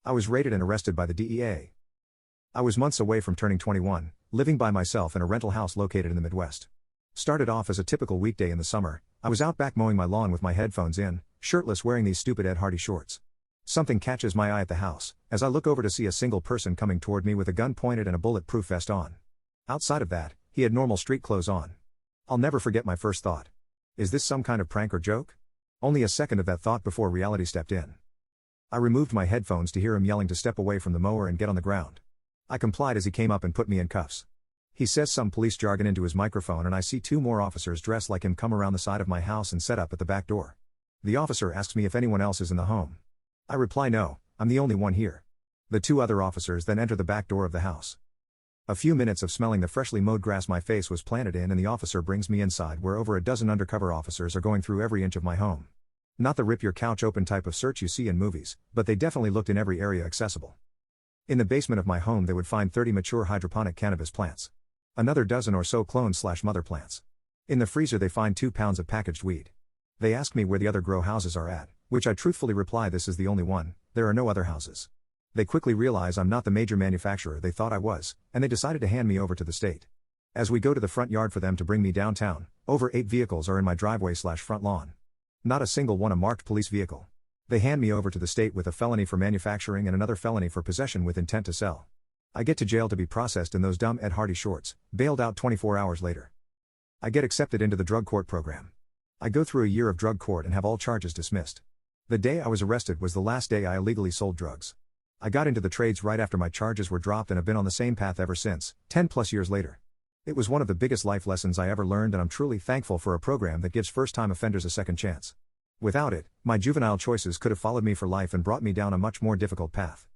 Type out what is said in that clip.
I was raided and arrested by the DEA. I was months away from turning 21, living by myself in a rental house located in the Midwest. Started off as a typical weekday in the summer. I was out back mowing my lawn with my headphones in, shirtless, wearing these stupid Ed Hardy shorts. Something catches my eye at the house, as I look over to see a single person coming toward me with a gun pointed and a bulletproof vest on. Outside of that, he had normal street clothes on. I'll never forget my first thought. Is this some kind of prank or joke? Only a second of that thought before reality stepped in. I removed my headphones to hear him yelling to step away from the mower and get on the ground. I complied as he came up and put me in cuffs. He says some police jargon into his microphone and I see two more officers dressed like him come around the side of my house and set up at the back door. The officer asks me if anyone else is in the home. I reply no, I'm the only one here. The two other officers then enter the back door of the house. A few minutes of smelling the freshly mowed grass my face was planted in, and the officer brings me inside where over a dozen undercover officers are going through every inch of my home. Not the rip your couch open type of search you see in movies, but they definitely looked in every area accessible. In the basement of my home they would find 30 mature hydroponic cannabis plants. Another dozen or so clone/mother plants. In the freezer they find 2 pounds of packaged weed. They ask me where the other grow houses are at, which I truthfully reply this is the only one, there are no other houses. They quickly realize I'm not the major manufacturer they thought I was, and they decided to hand me over to the state. As we go to the front yard for them to bring me downtown, over 8 vehicles are in my driveway/front lawn. Not a single one a marked police vehicle. They hand me over to the state with a felony for manufacturing and another felony for possession with intent to sell. I get to jail to be processed in those dumb Ed Hardy shorts, bailed out 24 hours later. I get accepted into the drug court program. I go through a year of drug court and have all charges dismissed. The day I was arrested was the last day I illegally sold drugs. I got into the trades right after my charges were dropped and have been on the same path ever since, 10 plus years later. It was one of the biggest life lessons I ever learned, and I'm truly thankful for a program that gives first-time offenders a second chance. Without it, my juvenile choices could have followed me for life and brought me down a much more difficult path.